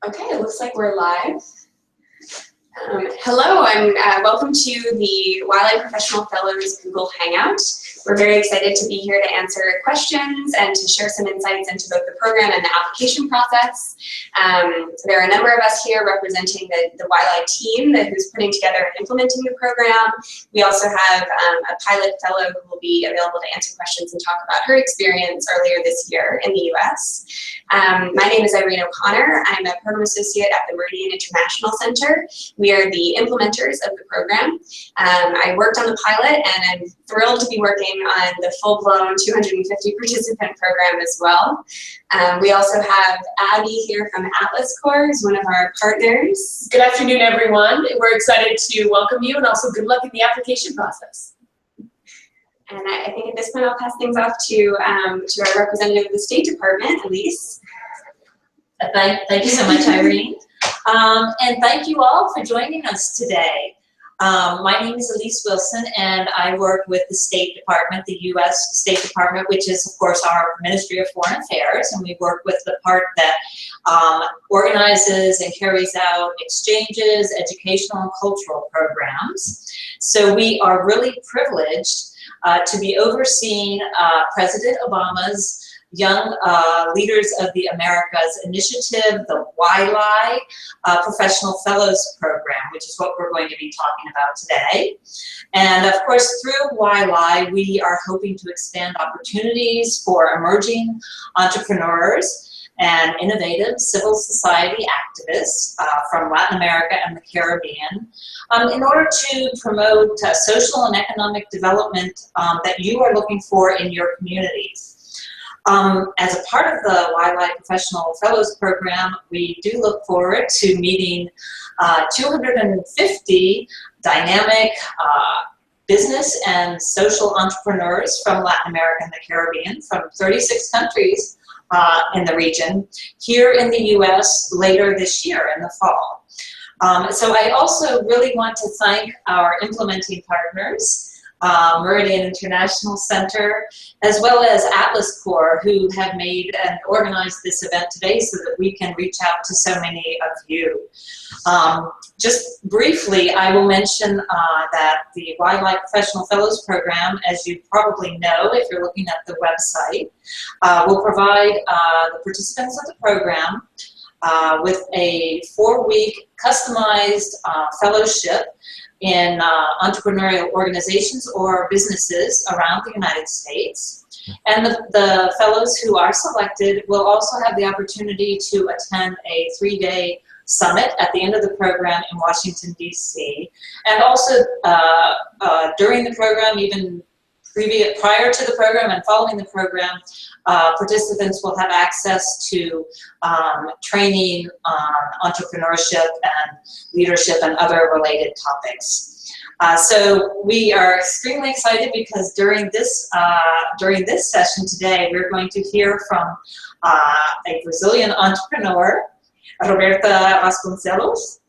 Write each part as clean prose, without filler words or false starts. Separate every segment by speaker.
Speaker 1: Okay, it looks like we're live. Hello, and welcome to the YLAI Professional Fellows Google Hangout. We're very excited to be here to answer questions and to share some insights into both the program and the application process. There are a number of us here representing the YLAI team who's putting together and implementing the program. We also have a pilot fellow who will be available to answer questions and talk about her experience earlier this year in the US. My name is Irene O'Connor. I'm a program associate at the Meridian International Center. We are the implementers of the program. I worked on the pilot, and I'm thrilled to be working on the full-blown 250 participant program as well. We also have Abby here from Atlas Corps, who's one of our partners.
Speaker 2: Good afternoon, everyone. We're excited to welcome you, and also good luck in the application process.
Speaker 1: And I think at this point I'll pass things off to our representative of the State Department, Elise.
Speaker 3: Thank you so much, Irene. And thank you all for joining us today. My name is Elise Wilson, and I work with the State Department, the U.S. State Department, which is, of course, our Ministry of Foreign Affairs, and we work with the part that organizes and carries out exchanges, educational and cultural programs. So we are really privileged to be overseeing President Obama's Young Leaders of the Americas initiative, the YLAI Professional Fellows Program, which is what we're going to be talking about today. And of course, through YLAI, we are hoping to expand opportunities for emerging entrepreneurs and innovative civil society activists from Latin America and the Caribbean in order to promote social and economic development that you are looking for in your communities. As a part of the YLAI Professional Fellows Program, we do look forward to meeting 250 dynamic business and social entrepreneurs from Latin America and the Caribbean, from 36 countries in the region, here in the US later this year in the fall. So I also really want to thank our implementing partners, Meridian International Center, as well as Atlas Corps, who have made and organized this event today so that we can reach out to so many of you. Just briefly, I will mention that the YLAI Professional Fellows Program, as you probably know if you're looking at the website, will provide the participants of the program with a 4-week customized fellowship in entrepreneurial organizations or businesses around the United States. And the fellows who are selected will also have the opportunity to attend a 3-day summit at the end of the program in Washington, D.C. And also during the program, even prior to the program and following the program, participants will have access to training on entrepreneurship and leadership and other related topics. So we are extremely excited because during this session today, we're going to hear from a Brazilian entrepreneur, Roberta Vasconcelos.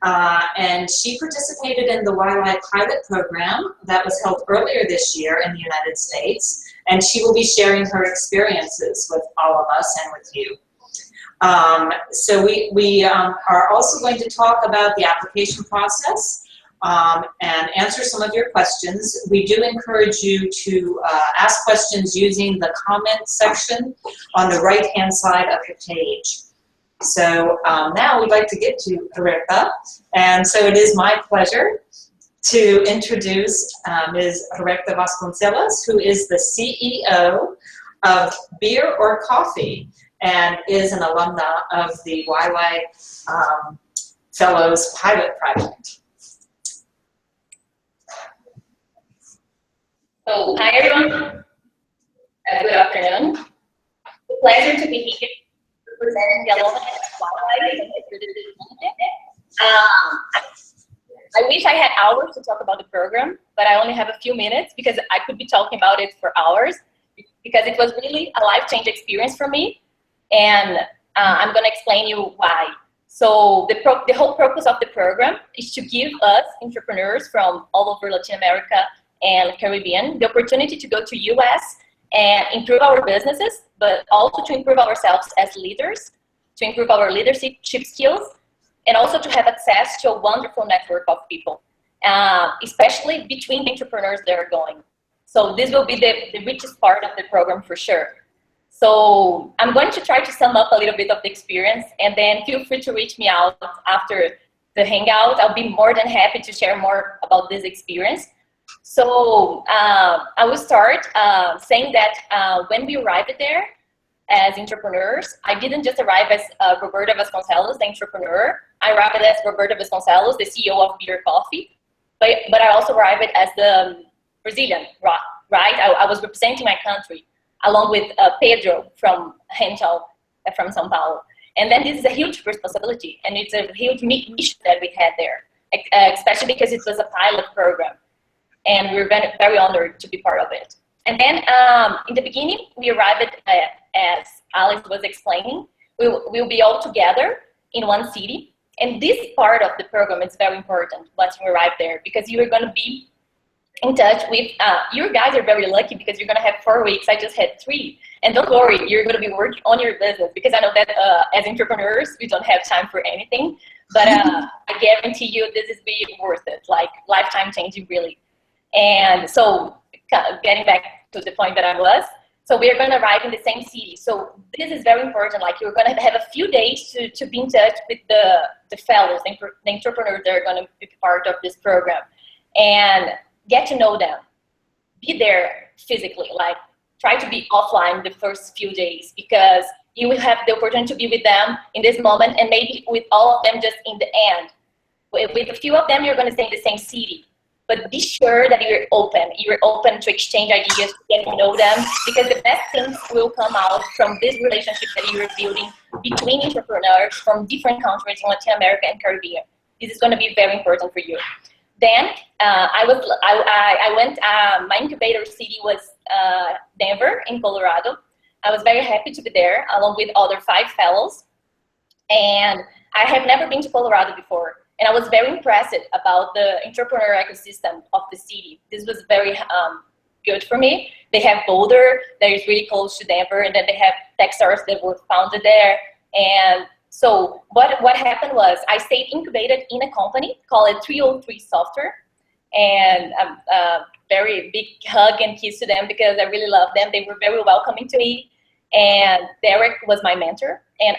Speaker 3: And she participated in the YLAI pilot program that was held earlier this year in the United States, and she will be sharing her experiences with all of us and with you. So we are also going to talk about the application process and answer some of your questions. We do encourage you to ask questions using the comment section on the right-hand side of the page. So now we'd like to get to Roberta, and so it is my pleasure to introduce Ms. Roberta Vasconcelos, who is the CEO of Beer or Coffee and is an alumna of the YLAI Fellows Pilot Project.
Speaker 4: So, hi everyone. Good afternoon. It's a pleasure to be here representing the alumni of YLAI. I wish I had hours to talk about the program, but I only have a few minutes because I could be talking about it for hours because it was really a life-changing experience for me, and I'm going to explain you why. So the whole purpose of the program is to give us entrepreneurs from all over Latin America and Caribbean the opportunity to go to US and improve our businesses, but also to improve ourselves as leaders, to improve our leadership skills, and also to have access to a wonderful network of people, especially between the entrepreneurs that are going. So this will be the richest part of the program for sure. So I'm going to try to sum up a little bit of the experience, and then feel free to reach me out after the Hangout. I'll be more than happy to share more about this experience. So I will start saying that when we arrived there as entrepreneurs, I didn't just arrive as Roberta Vasconcelos, the entrepreneur. I arrived as Roberta Vasconcelos, the CEO of Beer Coffee, but I also arrived as the Brazilian, right? I was representing my country, along with Pedro from Hental, from São Paulo. And then this is a huge responsibility, and it's a huge mission that we had there, especially because it was a pilot program. And we were very, very honored to be part of it. And then in the beginning, we arrived as Alex was explaining, we'll be all together in one city. And this part of the program is very important once you arrive there, because you are going to be in touch with, you guys are very lucky because you're going to have 4 weeks. I just had 3. And don't worry, you're going to be working on your business, because I know that as entrepreneurs, we don't have time for anything. But I guarantee you this is be worth it, like lifetime changing really. And so getting back to the point that I was, so we're going to arrive in the same city. So this is very important. Like you're going to have a few days to be in touch with the fellows, the entrepreneurs that are going to be part of this program, and get to know them. Be there physically, like try to be offline the first few days, because you will have the opportunity to be with them in this moment, and maybe with all of them just in the end. With a few of them, you're going to stay in the same city. But be sure that you're open to exchange ideas, to get to know them, because the best things will come out from this relationship that you're building between entrepreneurs from different countries in Latin America and Caribbean. This is going to be very important for you. Then I went, my incubator city was Denver in Colorado. I was very happy to be there along with other 5 fellows. And I have never been to Colorado before. And I was very impressed about the entrepreneur ecosystem of the city. This was very good for me. They have Boulder that is really close to Denver, and then they have Techstars that were founded there. And so what happened was I stayed incubated in a company called 303 Software, and a very big hug and kiss to them because I really love them. They were very welcoming to me, and Derek was my mentor. And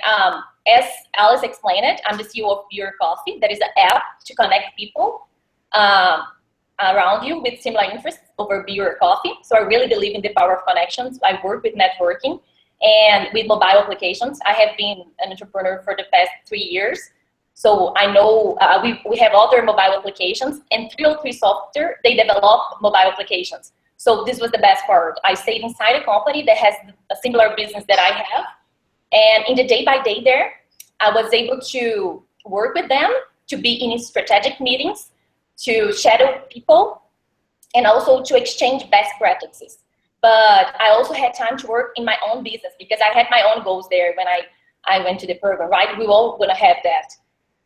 Speaker 4: as Alice explained it, I'm the CEO of Beer Coffee. That is an app to connect people around you with similar interests over beer or coffee. So I really believe in the power of connections. I work with networking and with mobile applications. I have been an entrepreneur for the past 3 years. So I know we have other mobile applications, and 303 Software, they develop mobile applications. So this was the best part. I stayed inside a company that has a similar business that I have. And in the day-by-day there, I was able to work with them, to be in strategic meetings, to shadow people, and also to exchange best practices. But I also had time to work in my own business because I had my own goals there when I went to the program, right? We all gonna have that.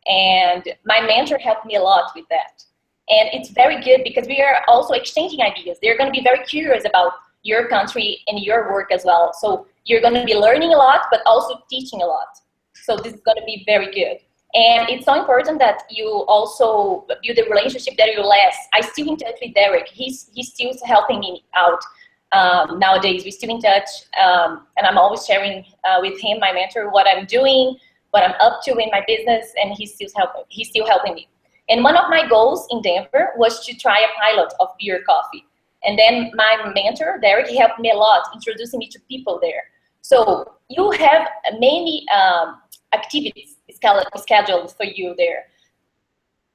Speaker 4: And my mentor helped me a lot with that. And it's very good because we are also exchanging ideas. They're gonna be very curious about your country and your work as well. So you're gonna be learning a lot, but also teaching a lot. So this is gonna be very good. And it's so important that you also build a relationship that you last. I'm still in touch with Derek. He's still helping me out. Nowadays, we're still in touch, and I'm always sharing with him, my mentor, what I'm doing, what I'm up to in my business, and he's still helping me. And one of my goals in Denver was to try a pilot of Beer Coffee. And then my mentor, Derek, he helped me a lot, introducing me to people there. So you have many activities scheduled for you there.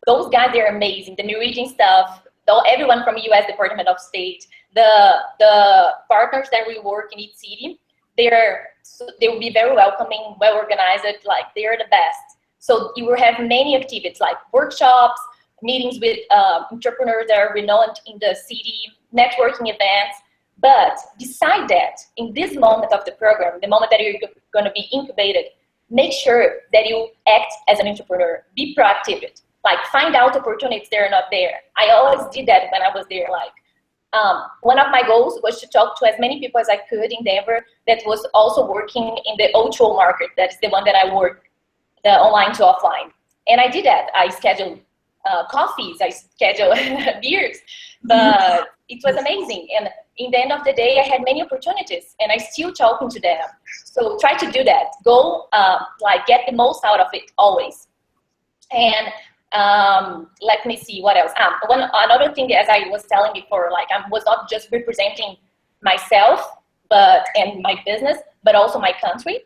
Speaker 4: Those guys, they're amazing. The Norwegian stuff, everyone from U.S. Department of State, the partners that we work in each city, they will be very welcoming, well organized, like they are the best. So you will have many activities like workshops, meetings with entrepreneurs that are renowned in the city, networking events. But beside that, in this moment of the program, the moment that you're going to be incubated, make sure that you act as an entrepreneur. Be proactive. Like find out opportunities that are not there. I always did that when I was there. Like one of my goals was to talk to as many people as I could in Denver that was also working in the O2O market. That's the one that I work, the online to offline. And I did that. I scheduled coffees, I scheduled beers, but it was amazing. And in the end of the day, I had many opportunities and I still talking to them. So try to do that. Go like get the most out of it always. And let me see what else. Another thing, as I was telling before, like I was not just representing myself and my business, but also my country.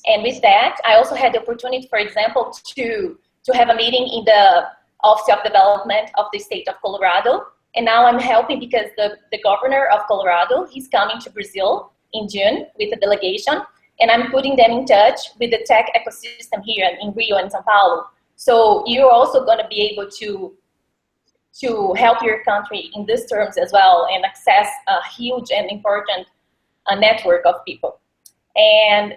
Speaker 4: And with that, I also had the opportunity, for example, to have a meeting in the Office of Development of the state of Colorado. And now I'm helping because the governor of Colorado, he's coming to Brazil in June with a delegation. And I'm putting them in touch with the tech ecosystem here in Rio and São Paulo. So you're also going to be able to help your country in these terms as well and access a huge and important network of people. And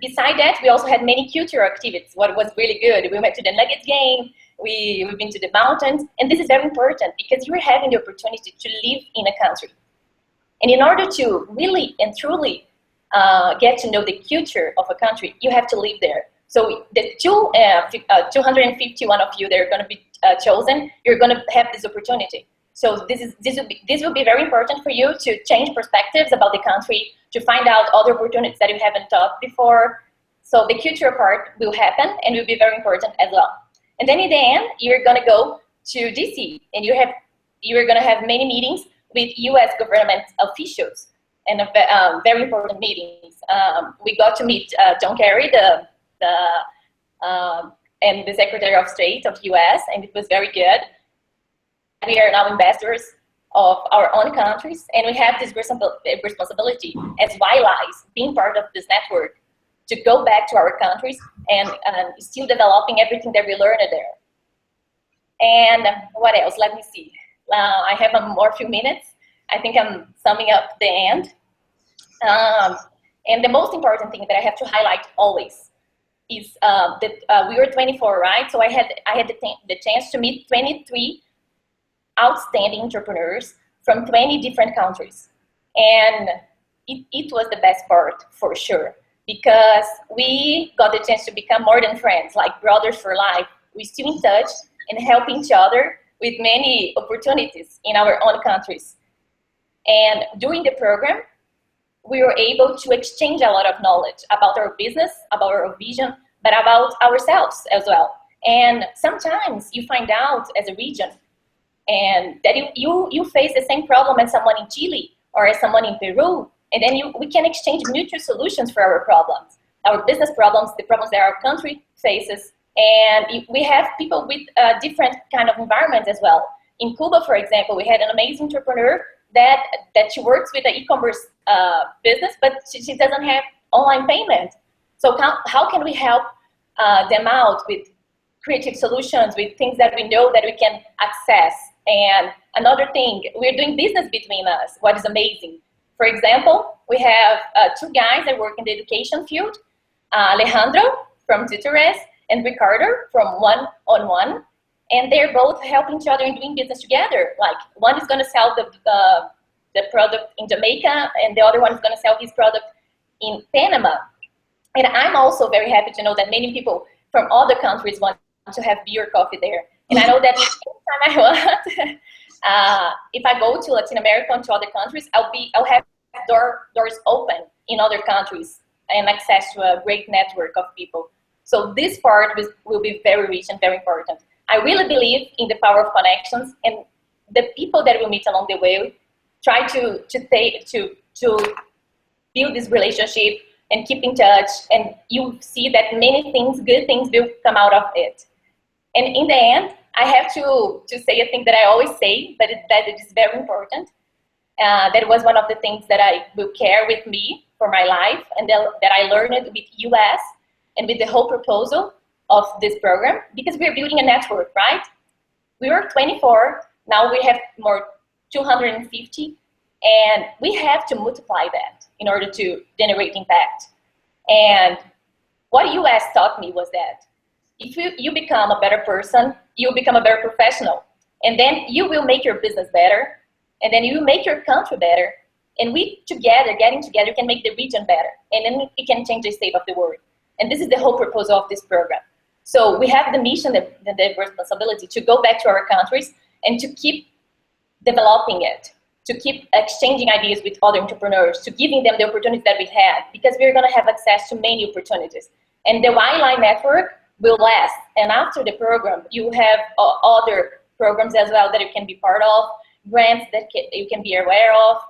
Speaker 4: beside that, we also had many cultural activities. What was really good, we went to the Nuggets game, we've been to the mountains, and this is very important because you're having the opportunity to live in a country. And in order to really and truly get to know the culture of a country, you have to live there. So the 251 of you that are going to be chosen, you're going to have this opportunity. So this will be very important for you to change perspectives about the country, to find out other opportunities that you haven't thought before. So the culture part will happen and will be very important as well. And then in the end, you're going to go to DC and you're going to have many meetings with U.S. government officials and very important meetings. We got to meet John Kerry, and the Secretary of State of U.S., and it was very good. We are now ambassadors of our own countries, and we have this responsibility as YLAIs, being part of this network, to go back to our countries and still developing everything that we learned there. And what else? Let me see. I have few minutes. I think I'm summing up the end. And the most important thing that I have to highlight always is that we were 24, right? So I had the chance to meet 23 outstanding entrepreneurs from 20 different countries. And it was the best part for sure, because we got the chance to become more than friends, like brothers for life. We're still in touch and help each other with many opportunities in our own countries. And during the program, we were able to exchange a lot of knowledge about our business, about our vision, but about ourselves as well. And sometimes you find out as a region and that you face the same problem as someone in Chile or as someone in Peru, and then we can exchange mutual solutions for our problems, our business problems, the problems that our country faces. And we have people with different kind of environments as well. In Cuba, for example, we had an amazing entrepreneur that she works with an e-commerce business, but she doesn't have online payment. So how can we help them out with creative solutions, with things that we know that we can access? And another thing, we're doing business between us, what is amazing. For example, we have two guys that work in the education field, Alejandro from Tutores and Ricardo from One on One. And they're both helping each other and doing business together. Like one is going to sell the product in Jamaica, and the other one is going to sell his product in Panama. And I'm also very happy to know that many people from other countries want to have beer, coffee there. And I know that anytime I want, if I go to Latin America and to other countries, I'll have doors open in other countries and access to a great network of people. So this part will be very rich and very important. I really believe in the power of connections, and the people that we meet along the way, try to build this relationship and keep in touch, and you see that many things, good things will come out of it. And in the end, I have to say a thing that I always say, but that it is very important. That was one of the things that I will carry with me for my life, and that I learned with US and with the whole proposal of this program, because we're building a network, right? We were 24, now we have more 250, and we have to multiply that in order to generate impact. And what US taught me was that if you become a better person, you become a better professional, and then you will make your business better, and then you make your country better. And we together, getting together, can make the region better. And then it can change the state of the world. And this is the whole purpose of this program. So we have the mission, the responsibility to go back to our countries and to keep developing it, to keep exchanging ideas with other entrepreneurs, to giving them the opportunities that we had, because we're going to have access to many opportunities. And the YLAI network will last. And after the program, you have other programs as well that you can be part of, grants that you can be aware of,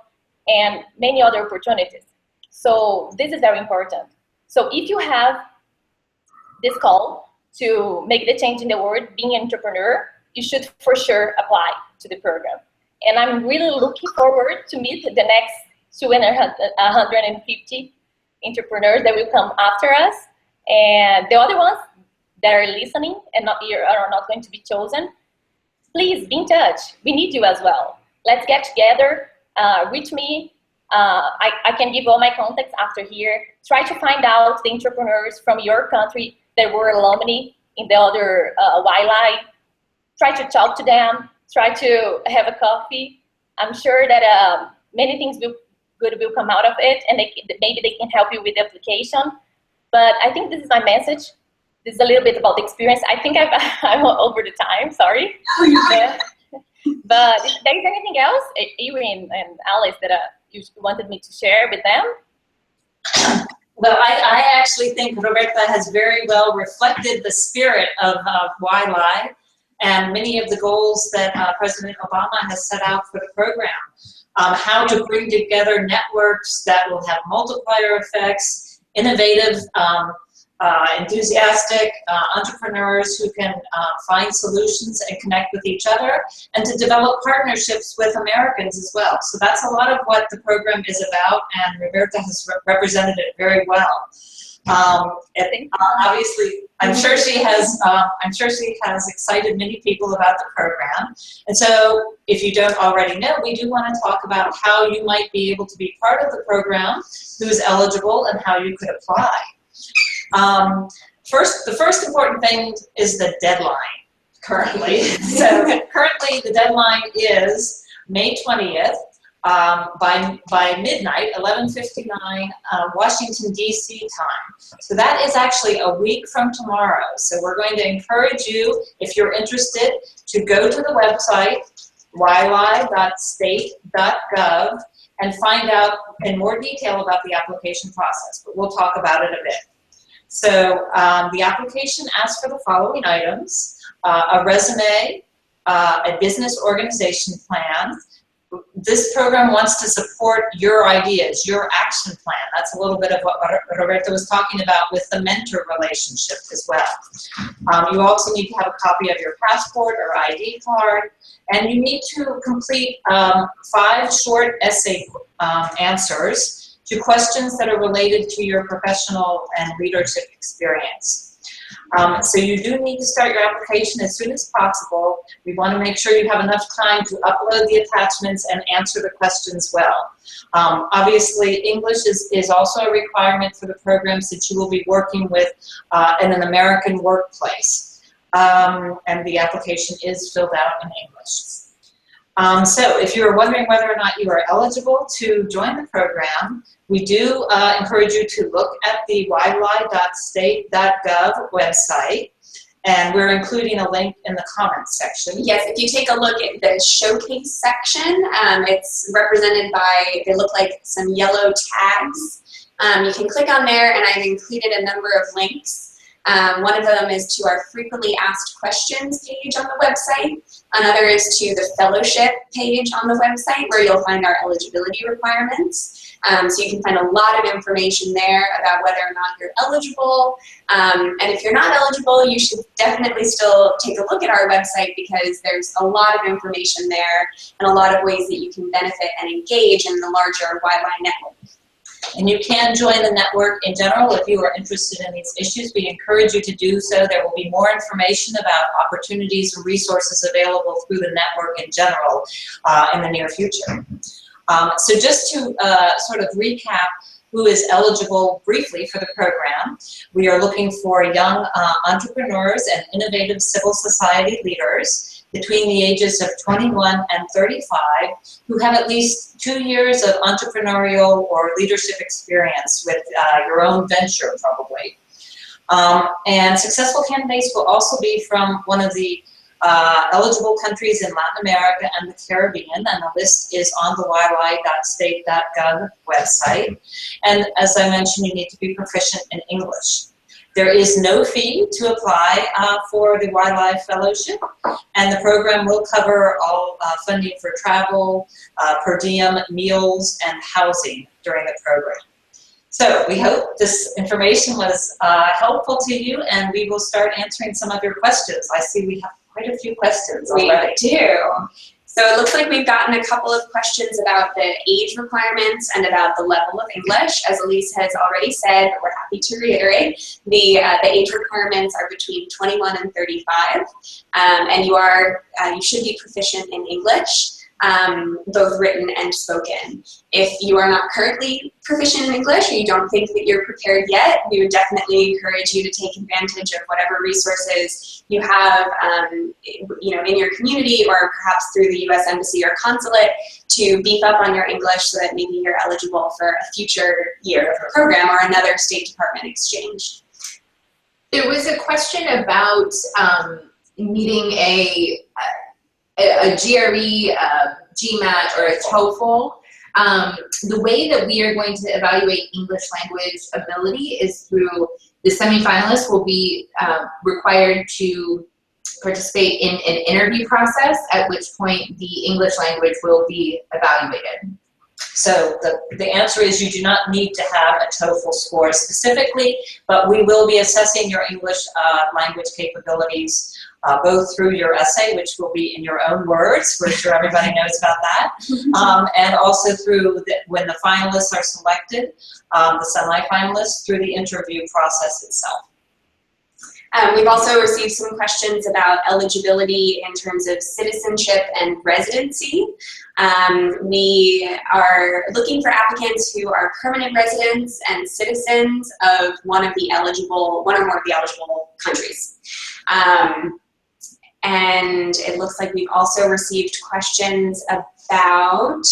Speaker 4: and many other opportunities. So this is very important. So if you have this call to make the change in the world, being an entrepreneur, you should for sure apply to the program. And I'm really looking forward to meet the next 250 entrepreneurs that will come after us. And the other ones that are listening and are not going to be chosen, please be in touch. We need you as well. Let's get together. Reach me. I can give all my contacts after here. Try to find out the entrepreneurs from your country that were alumni in the other YLAI. Try to talk to them. Try to have a coffee. I'm sure that many things good will come out of it, and maybe they can help you with the application. But I think this is my message. This is a little bit about the experience. I think I'm over the time. Sorry.
Speaker 1: Oh, yeah.
Speaker 4: But if there is anything else, Irene and Alice, that you wanted me to share with them?
Speaker 3: Well, I actually think Roberta has very well reflected the spirit of YLAI and many of the goals that President Obama has set out for the program. How to bring together networks that will have multiplier effects, innovative, enthusiastic entrepreneurs who can find solutions and connect with each other, and to develop partnerships with Americans as well. So that's a lot of what the program is about, and Roberta has represented it very well. Obviously, I'm sure she has excited many people about the program. And so, if you don't already know, we do want to talk about how you might be able to be part of the program, who's eligible, and how you could apply. The first important thing is the deadline currently. So currently the deadline is May 20th by midnight, 11:59 Washington, D.C. time. So that is actually a week from tomorrow. So we're going to encourage you, if you're interested, to go to the website, ylai.state.gov, and find out in more detail about the application process. But we'll talk about it a bit. So the application asks for the following items: a resume, a business organization plan. This program wants to support your ideas, your action plan. That's a little bit of what Roberta was talking about with the mentor relationship as well. You also need to have a copy of your passport or ID card, and you need to complete 5 short essay answers to questions that are related to your professional and leadership experience. So you do need to start your application as soon as possible. We want to make sure you have enough time to upload the attachments and answer the questions well. Obviously, English is also a requirement for the program, since you will be working with in an American workplace. And the application is filled out in English. So if you're wondering whether or not you are eligible to join the program, we do encourage you to look at the ylai.state.gov website, and we're including a link in the comments section.
Speaker 1: Yes, if you take a look at the showcase section, it's represented by, they look like some yellow tags. You can click on there, and I've included a number of links. One of them is to our frequently asked questions page on the website. Another is to the fellowship page on the website, where you'll find our eligibility requirements. So you can find a lot of information there about whether or not you're eligible. And if you're not eligible, you should definitely still take a look at our website, because there's a lot of information there and a lot of ways that you can benefit and engage in the larger YLAI network.
Speaker 3: And you can join the network in general if you are interested in these issues. We encourage you to do so. There will be more information about opportunities and resources available through the network in general in the near future. So just to sort of recap who is eligible briefly for the program, we are looking for young entrepreneurs and innovative civil society leaders. between the ages of 21 and 35 who have at least 2 years of entrepreneurial or leadership experience with your own venture, probably. And successful candidates will also be from one of the eligible countries in Latin America and the Caribbean, and the list is on the YLAI.state.gov website. And as I mentioned, you need to be proficient in English. There is no fee to apply for the YLAI Fellowship, and the program will cover all funding for travel, per diem, meals, and housing during the program. So we hope this information was helpful to you, and we will start answering some of your questions. I see we have quite a few questions already.
Speaker 1: We do. So it looks like we've gotten a couple of questions about the age requirements and about the level of English. As Elise has already said, but we're happy to reiterate, the age requirements are between 21 and 35, and you should be proficient in English, both written and spoken. If you are not currently proficient in English or you don't think that you're prepared yet, we would definitely encourage you to take advantage of whatever resources you have in your community or perhaps through the U.S. Embassy or Consulate to beef up on your English so that maybe you're eligible for a future year of the program or another State Department exchange.
Speaker 5: There was a question about needing a GRE, GMAT, or a TOEFL. The way that we are going to evaluate English language ability is through the semifinalists will be required to participate in an interview process, at which point the English language will be evaluated.
Speaker 3: So the answer is you do not need to have a TOEFL score specifically, but we will be assessing your English language capabilities both through your essay, which will be in your own words. We're sure everybody knows about that. And also through when the finalists are selected, the semi-finalists, through the interview process itself.
Speaker 1: We've also received some questions about eligibility in terms of citizenship and residency. We are looking for applicants who are permanent residents and citizens of one or more of the eligible countries. And it looks like we've also received questions about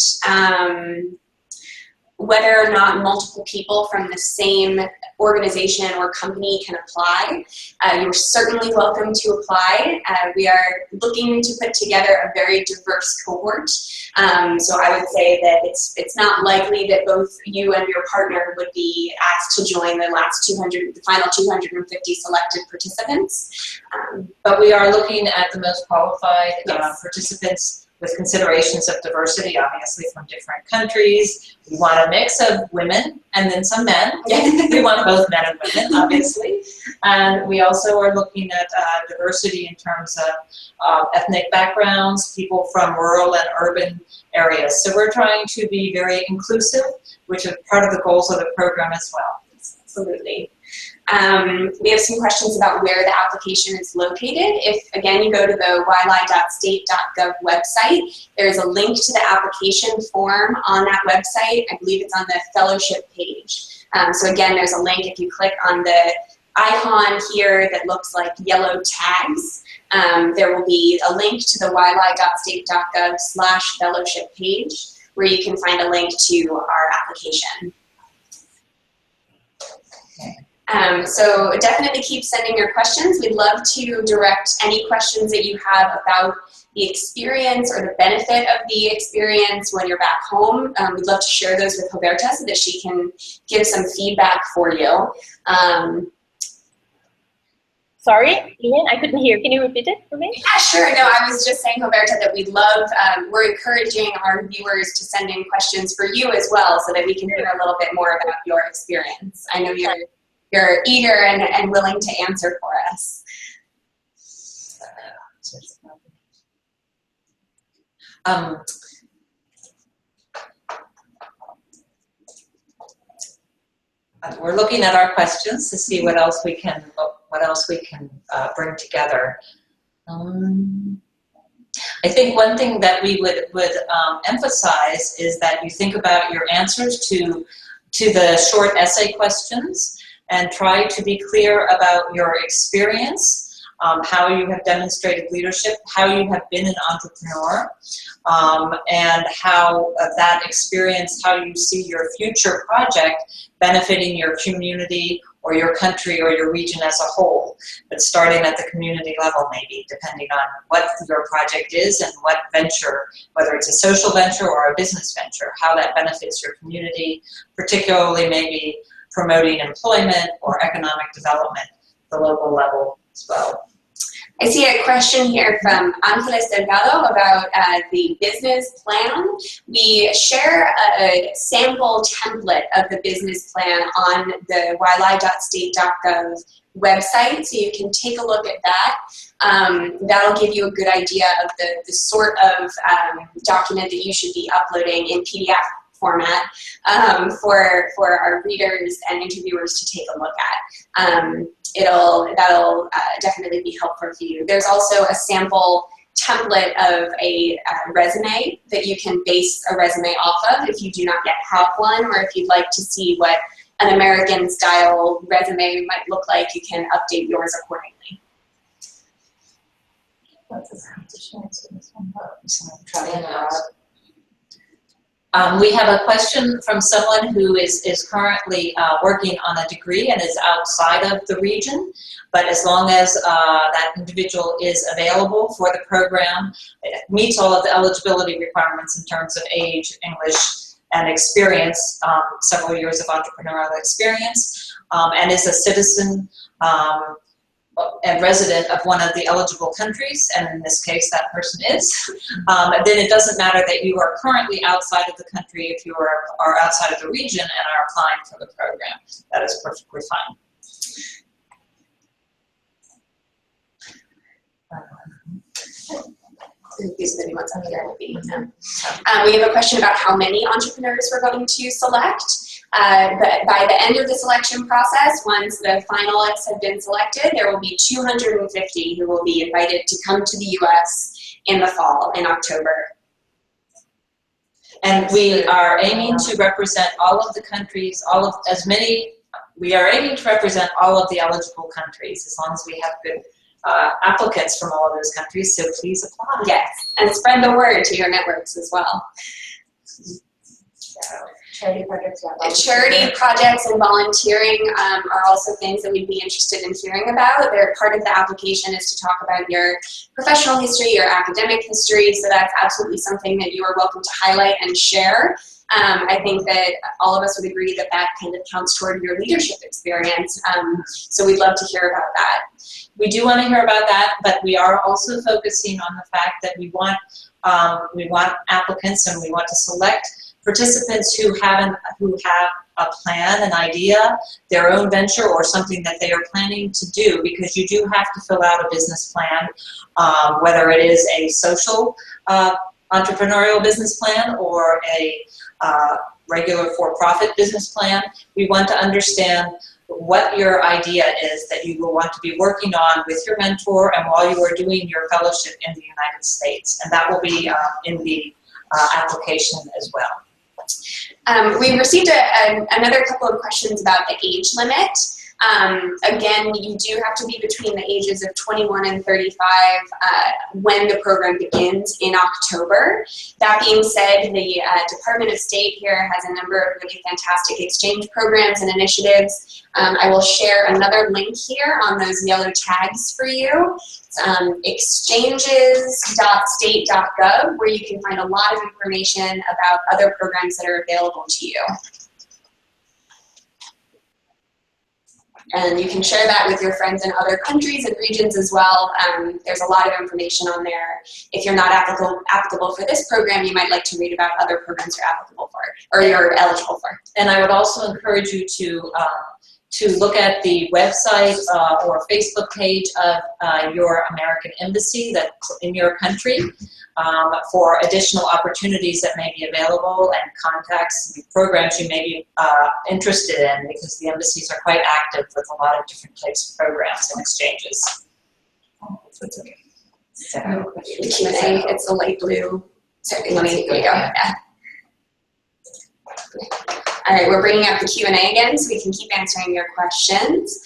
Speaker 1: whether or not multiple people from the same organization or company can apply. You're certainly welcome to apply. We are looking to put together a very diverse cohort. So I would say that it's not likely that both you and your partner would be asked to join the final 250 selected participants.
Speaker 3: But we are looking at the most qualified
Speaker 1: Yes.
Speaker 3: participants with considerations of diversity, obviously from different countries. We want a mix of women and then some men. We want both men and women, obviously. And we also are looking at diversity in terms of ethnic backgrounds, people from rural and urban areas. So we're trying to be very inclusive, which is part of the goals of the program as well.
Speaker 1: Absolutely. We have some questions about where the application is located. If, again, you go to the YLAI.state.gov website, there's a link to the application form on that website. I believe it's on the fellowship page. So again, there's a link. If you click on the icon here that looks like yellow tags, there will be a link to the YLAI.state.gov/fellowship page where you can find a link to our application. So definitely keep sending your questions. We'd love to direct any questions that you have about the experience or the benefit of the experience when you're back home. We'd love to share those with Roberta so that she can give some feedback for you.
Speaker 4: Sorry, Ian, I couldn't hear. Can you repeat it for me?
Speaker 1: Yeah, sure. No, I was just saying, Roberta, that we'd love, we're encouraging our viewers to send in questions for you as well so that we can hear a little bit more about your experience. I know you're eager and willing to answer for us.
Speaker 3: We're looking at our questions to see what else we can bring together. I think one thing that we would emphasize is that you think about your answers to the short essay questions and try to be clear about your experience how you have demonstrated leadership, how you have been an entrepreneur, and how that experience, how you see your future project benefiting your community or your country or your region as a whole, but starting at the community level maybe, depending on what your project is and what venture, whether it's a social venture or a business venture, how that benefits your community, particularly maybe promoting employment or economic development at the local level as well.
Speaker 1: I see a question here from Angeles Delgado about the business plan. We share a sample template of the business plan on the YLAI.state.gov website, so you can take a look at that. That'll give you a good idea of the sort of document that you should be uploading in PDF format for our readers and interviewers to take a look at. That'll definitely be helpful for you. There's also a sample template of a resume that you can base a resume off of if you do not yet have one, or if you'd like to see what an American style resume might look like, you can update yours accordingly.
Speaker 3: We have a question from someone who is currently working on a degree and is outside of the region, but as long as that individual is available for the program, it meets all of the eligibility requirements in terms of age, English, and experience, several years of entrepreneurial experience, and is a citizen and resident of one of the eligible countries, and in this case that person is, then it doesn't matter that you are currently outside of the country if you are outside of the region and are applying for the program. That is perfectly fine.
Speaker 1: These are the ones on here. We have a question about how many entrepreneurs we're going to select. But by the end of the selection process, once the finalists have been selected, there will be 250 who will be invited to come to the US in the fall, in October.
Speaker 3: And we are aiming to represent all of the countries, we are aiming to represent all of the eligible countries, as long as we have good applicants from all of those countries, so please apply.
Speaker 1: Yes, and spread the word to your networks as well.
Speaker 5: Charity projects, yeah.
Speaker 1: Charity projects and volunteering are also things that we'd be interested in hearing about. They're part of the application is to talk about your professional history, your academic history, so that's absolutely something that you are welcome to highlight and share. I think that all of us would agree that that kind of counts toward your leadership experience, so we'd love to hear about that.
Speaker 3: We do want to hear about that, but we are also focusing on the fact that we want applicants, and we want to select participants who have a plan, an idea, their own venture, or something that they are planning to do, because you do have to fill out a business plan, whether it is a social entrepreneurial business plan or a regular for-profit business plan. We want to understand what your idea is that you will want to be working on with your mentor and while you are doing your fellowship in the United States. And that will be in the application as well.
Speaker 1: We received another couple of questions about the age limit. Again, you do have to be between the ages of 21 and 35 when the program begins in October. That being said, the Department of State here has a number of really fantastic exchange programs and initiatives. I will share another link here on those yellow tags for you. Exchanges.state.gov, where you can find a lot of information about other programs that are available to you. And you can share that with your friends in other countries and regions as well. There's a lot of information on there. If you're not applicable for this program, you might like to read about other programs you're applicable for, or you're eligible for.
Speaker 3: And I would also encourage you to look at the website or Facebook page of your American embassy that's in your country for additional opportunities that may be available and contacts and programs you may be interested in, because the embassies are quite active with a lot of different types of programs and exchanges.
Speaker 1: So, the Q&A, it's a light blue. Sorry, let me go. Yeah. All right, we're bringing up the Q&A again so we can keep answering your questions.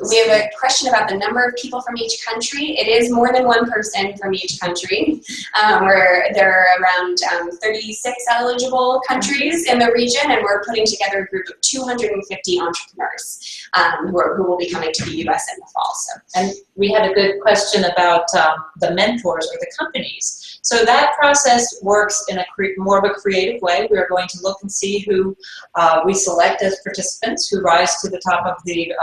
Speaker 1: We have a question about the number of people from each country. It is more than one person from each country. There are around 36 eligible countries in the region, and we're putting together a group of 250 entrepreneurs who will be coming to the US in the fall. So.
Speaker 3: And we had a good question about the mentors or the companies. So that process works in a more of a creative way. We are going to look and see who we select as participants who rise to the top of the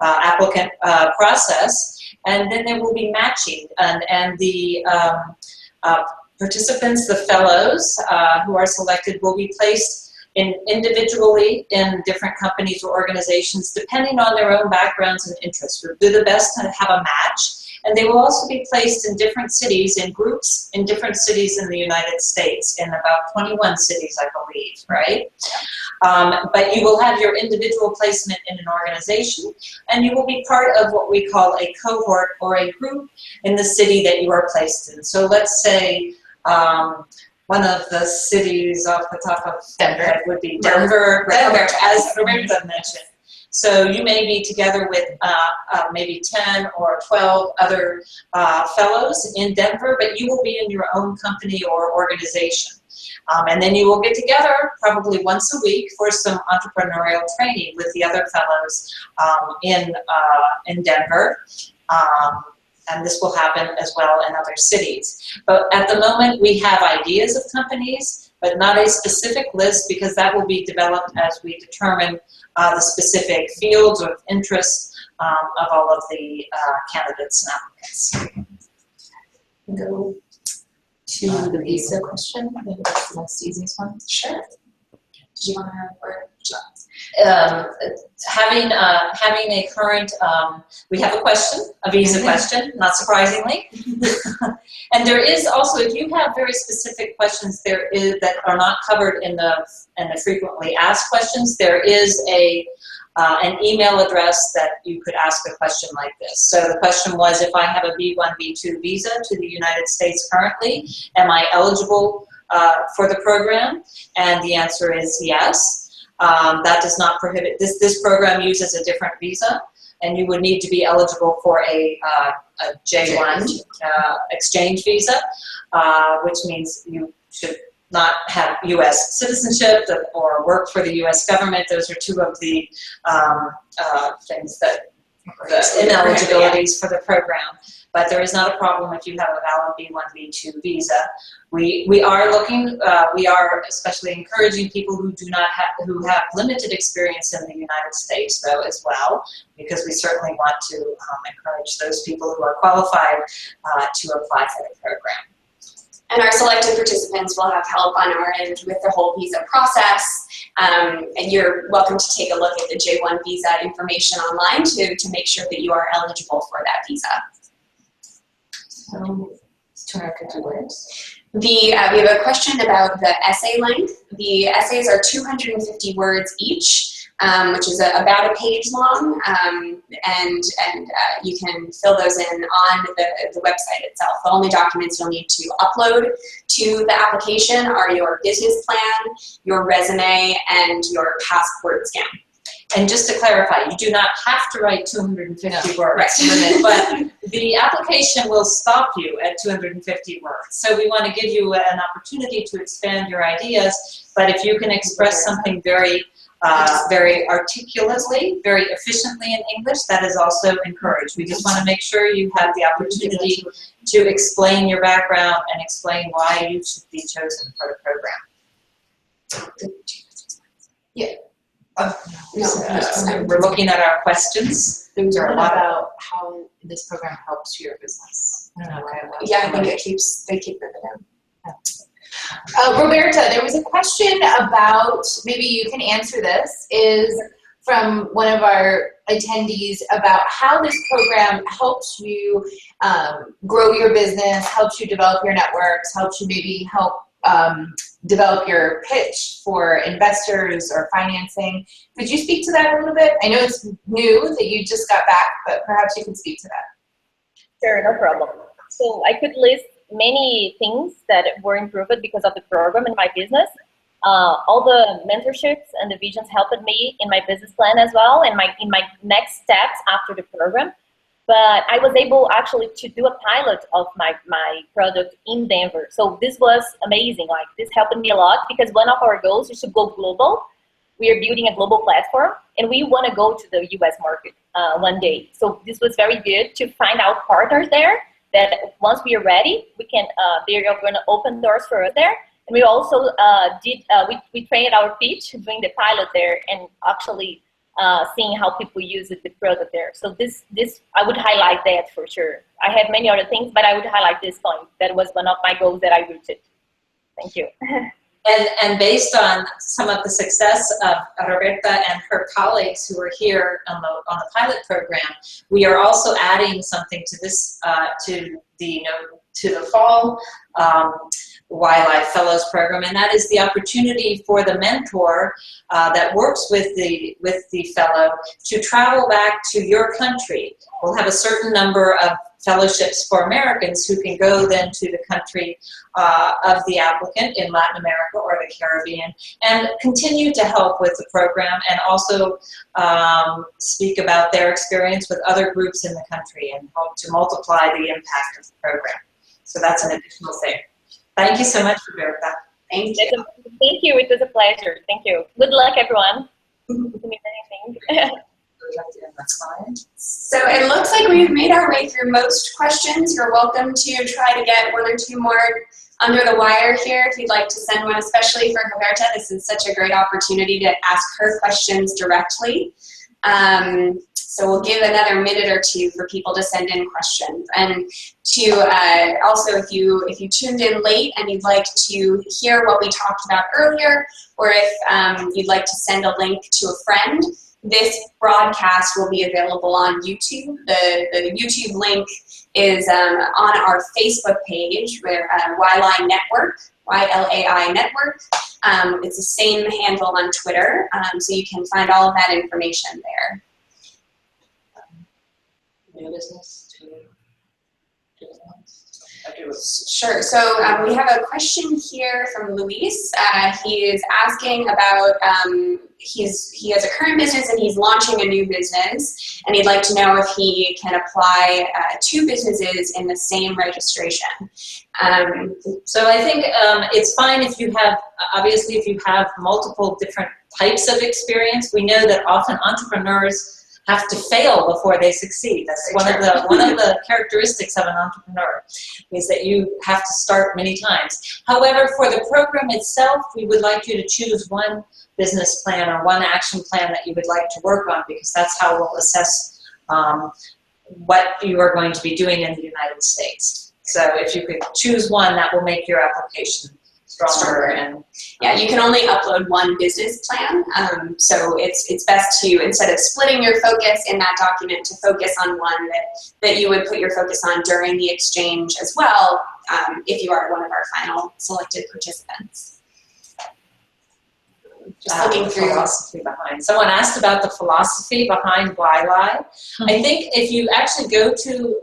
Speaker 3: applicant process, and then there will be matching, and the participants, the fellows who are selected, will be placed individually in different companies or organizations depending on their own backgrounds and interests. We'll do the best to have a match. And they will also be placed in different cities, in groups, in different cities in the United States, in about 21 cities, I believe, right? But you will have your individual placement in an organization, and you will be part of what we call a cohort or a group in the city that you are placed in. So let's say one of the cities off the top of Denver would be Denver, as Roberta mentioned. So you may be together with maybe 10 or 12 other fellows in Denver, but you will be in your own company or organization. And then you will get together probably once a week for some entrepreneurial training with the other fellows in Denver. And this will happen as well in other cities. But at the moment, we have ideas of companies, but not a specific list, because that will be developed as we determine the specific fields of interest of all of the candidates and applicants.
Speaker 5: Go to the visa question. I think that's the most easiest one.
Speaker 1: Sure. Did you want to, or
Speaker 3: having a current, we have a question, a visa question, not surprisingly. And there is also, if you have very specific questions that are not covered in the frequently asked questions, there is an email address that you could ask a question like this. So the question was, if I have a B1, B2 visa to the United States currently, am I eligible for the program? And the answer is yes. That does not prohibit, this program uses a different visa, and you would need to be eligible for a J1 exchange visa, which means you should not have U.S. citizenship or work for the U.S. government. Those are two of the things that, the ineligibilities for the program. But there is not a problem if you have a valid B1, B2 visa. We are looking, we are especially encouraging people who who have limited experience in the United States, though, as well, because we certainly want to encourage those people who are qualified to apply for the program.
Speaker 1: And our selected participants will have help on our end with the whole visa process. And you're welcome to take a look at the J1 visa information online to make sure that you are eligible for that visa.
Speaker 5: So, 250 words.
Speaker 1: We have a question about the essay length. The essays are 250 words each, which is about a page long, and you can fill those in on the website itself. The only documents you'll need to upload to the application are your business plan, your resume, and your passport scan.
Speaker 3: And just to clarify, you do not have to write 250 words,
Speaker 1: right.
Speaker 3: But the application will stop you at 250 words. So we want to give you an opportunity to expand your ideas, but if you can express something very articulately, very efficiently in English, that is also encouraged. We just want to make sure you have the opportunity to explain your background and explain why you should be chosen for the program.
Speaker 5: Yeah.
Speaker 3: We're looking at our questions.
Speaker 5: There was a lot about how this program helps your business. I don't know why.
Speaker 1: Yeah, I think they keep moving down.
Speaker 5: Roberta, there was a question about, maybe you can answer this, is from one of our attendees about how this program helps you grow your business, helps you develop your networks, helps you maybe help develop your pitch for investors or financing. Could you speak to that a little bit? I know it's new that you just got back, but perhaps you can speak to that.
Speaker 4: Sure, no problem. So I could list many things that were improved because of the program in my business. All the mentorships and the visions helped me in my business plan as well, and in my next steps after the program. But I was able actually to do a pilot of my product in Denver. So this was amazing. Like, this helped me a lot because one of our goals is to go global. We are building a global platform, and we want to go to the US market one day. So this was very good to find out partners there that once we are ready, we can, they're going to open doors for us there. And we also we trained our pitch doing the pilot there and actually seeing how people use the product there. So this I would highlight that for sure. I have many other things, but I would highlight this point. That was one of my goals that I reached. Thank you.
Speaker 3: And based on some of the success of Roberta and her colleagues who are here on the pilot program, we are also adding something to this to the fall YLAI Fellows Program, and that is the opportunity for the mentor that works with the fellow to travel back to your country. We'll have a certain number of fellowships for Americans who can go then to the country of the applicant in Latin America or the Caribbean and continue to help with the program and also speak about their experience with other groups in the country and help to multiply the impact of the program. So that's an additional thing. Thank you so much, Roberta.
Speaker 1: Thank you.
Speaker 4: Thank you. It was a pleasure. Thank you. Good luck, everyone.
Speaker 1: So it looks like we've made our way through most questions. You're welcome to try to get one or two more under the wire here if you'd like to send one, especially for Roberta. This is such a great opportunity to ask her questions directly. So we'll give another minute or two for people to send in questions. And to also, if you tuned in late and you'd like to hear what we talked about earlier, or if you'd like to send a link to a friend, this broadcast will be available on YouTube. The YouTube link is on our Facebook page, where YLAI Network, YLAI Network. It's the same handle on Twitter, so you can find all of that information there.
Speaker 3: New business to
Speaker 1: Sure. So we have a question here from Luis. He is asking about he has a current business and he's launching a new business, and he'd like to know if he can apply two businesses in the same registration.
Speaker 3: So I think it's fine if you have, obviously, if you have multiple different types of experience. We know that often entrepreneurs have to fail before they succeed. That's one of the characteristics of an entrepreneur, is that you have to start many times. However, for the program itself, we would like you to choose one business plan or one action plan that you would like to work on, because that's how we'll assess what you are going to be doing in the United States. So if you could choose one, that will make your application stronger. And
Speaker 1: yeah, you can only upload one business plan, so it's best to, instead of splitting your focus in that document, to focus on one that you would put your focus on during the exchange as well, if you are one of our final selected participants. Just looking through
Speaker 3: philosophy behind. Someone asked about the philosophy behind YLAI. Mm-hmm. I think if you actually go to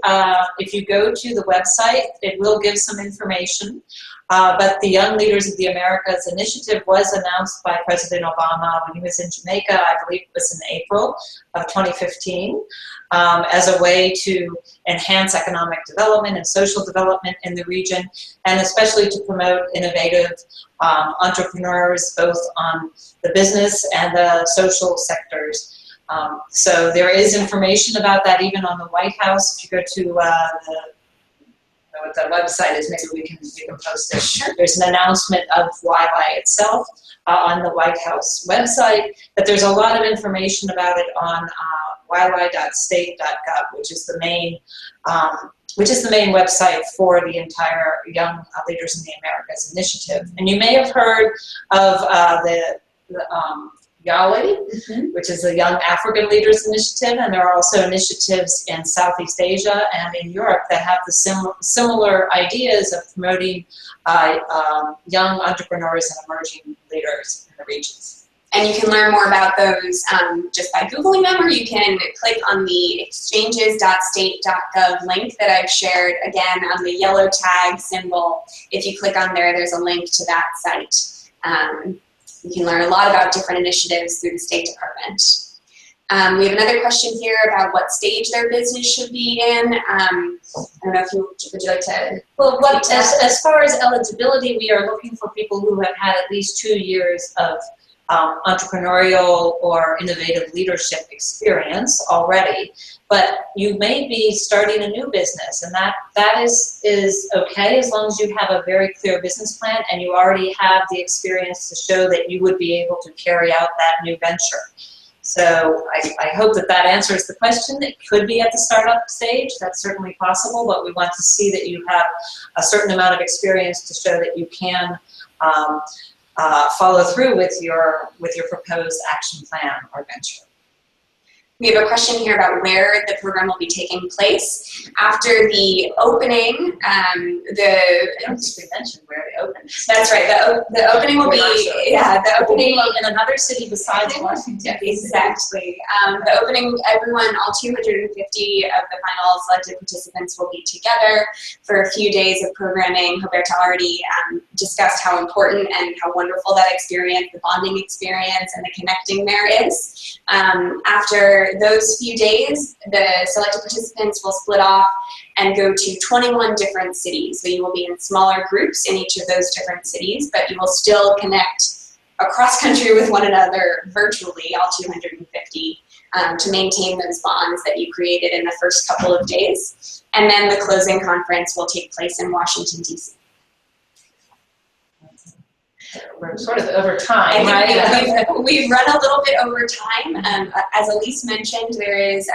Speaker 3: the website, it will give some information. But the Young Leaders of the Americas initiative was announced by President Obama when he was in Jamaica, I believe it was in April of 2015, as a way to enhance economic development and social development in the region, and especially to promote innovative entrepreneurs, both on the business and the social sectors. So there is information about that even on the White House. If you go to what the website is, maybe we can post it. Sure. There's an announcement of YLAI itself on the White House website, but there's a lot of information about it on YLAI.state.gov, which is the main website for the entire Young Leaders in the Americas initiative. And you may have heard of the YLAI, mm-hmm. which is the Young African Leaders Initiative, and there are also initiatives in Southeast Asia and in Europe that have the similar ideas of promoting young entrepreneurs and emerging leaders in the regions.
Speaker 1: And you can learn more about those just by Googling them, or you can click on the exchanges.state.gov link that I've shared, again, on the yellow tag symbol. If you click on there, there's a link to that site. You can learn a lot about different initiatives through the State Department. We have another question here about what stage their business should be in. I don't know if would you like to?
Speaker 3: Well, as far as eligibility, we are looking for people who have had at least 2 years of entrepreneurial or innovative leadership experience already. But you may be starting a new business, and that is okay as long as you have a very clear business plan and you already have the experience to show that you would be able to carry out that new venture. So I hope that answers the question. It could be at the startup stage, that's certainly possible, but we want to see that you have a certain amount of experience to show that you can follow through with your proposed action plan or venture.
Speaker 1: We have a question here about where the program will be taking place. After the opening,
Speaker 3: I don't think we mentioned where the opening is.
Speaker 1: That's right, the opening will be, yeah, the opening
Speaker 3: in another city besides Washington.
Speaker 1: Exactly. The opening, everyone, all 250 of the final selected participants will be together for a few days of programming. Roberta already discussed how important and how wonderful that experience, the bonding experience, and the connecting there is. After those few days, the selected participants will split off and go to 21 different cities. So you will be in smaller groups in each of those different cities, but you will still connect across country with one another virtually, all 250, to maintain those bonds that you created in the first couple of days. And then the closing conference will take place in Washington, D.C.
Speaker 2: We're sort of over time, right?
Speaker 1: We've run a little bit over time. As Elise mentioned, there is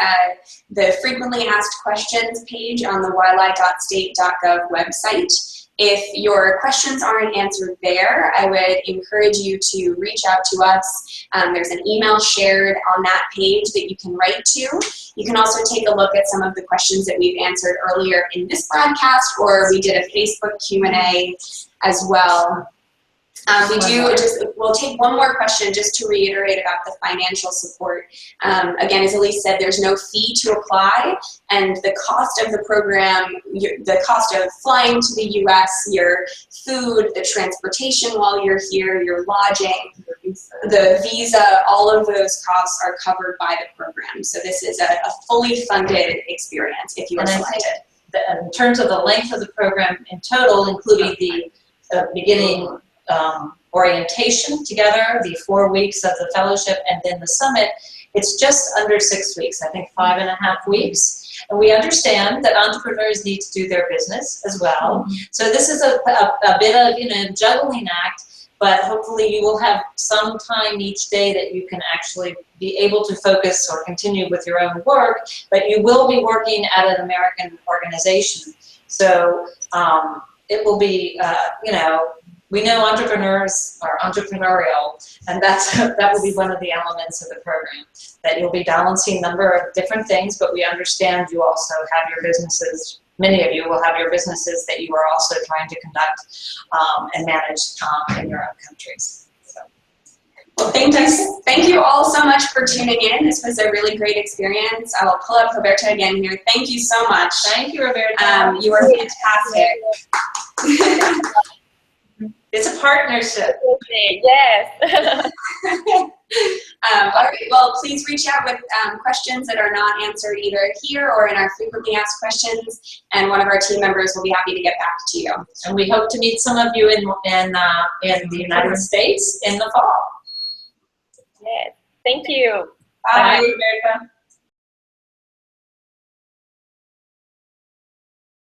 Speaker 1: the frequently asked questions page on the YLAI.state.gov website. If your questions aren't answered there, I would encourage you to reach out to us. There's an email shared on that page that you can write to. You can also take a look at some of the questions that we've answered earlier in this broadcast, or we did a Facebook Q&A as well. We'll take one more question just to reiterate about the financial support. Again, as Elise said, there's no fee to apply, and the cost of the program, the cost of flying to the US, your food, the transportation while you're here, your lodging, the visa, all of those costs are covered by the program. So this is a fully funded experience if you are selected.
Speaker 3: In terms of the length of the program in total, including the beginning orientation together, the 4 weeks of the fellowship, and then the summit, it's just under 6 weeks, I think 5.5 weeks. And we understand that entrepreneurs need to do their business as well. So this is a bit of, juggling act, but hopefully you will have some time each day that you can actually be able to focus or continue with your own work, but you will be working at an American organization. So it will be, we know entrepreneurs are entrepreneurial, and that will be one of the elements of the program, that you'll be balancing a number of different things, but we understand you also have your businesses, many of you will have your businesses that you are also trying to conduct and manage in your own countries. So.
Speaker 1: Well, thank you all so much for tuning in. This was a really great experience. I will pull up Roberta again here. Thank you so much.
Speaker 3: Thank you, Roberta.
Speaker 1: You were fantastic.
Speaker 3: It's a partnership.
Speaker 4: Yes.
Speaker 1: All right, well, please reach out with questions that are not answered either here or in our frequently asked questions, and one of our team members will be happy to get back to you.
Speaker 3: And we hope to meet some of you in the United States in the fall.
Speaker 4: Yes. Thank you.
Speaker 1: Bye.
Speaker 3: Bye, Roberta.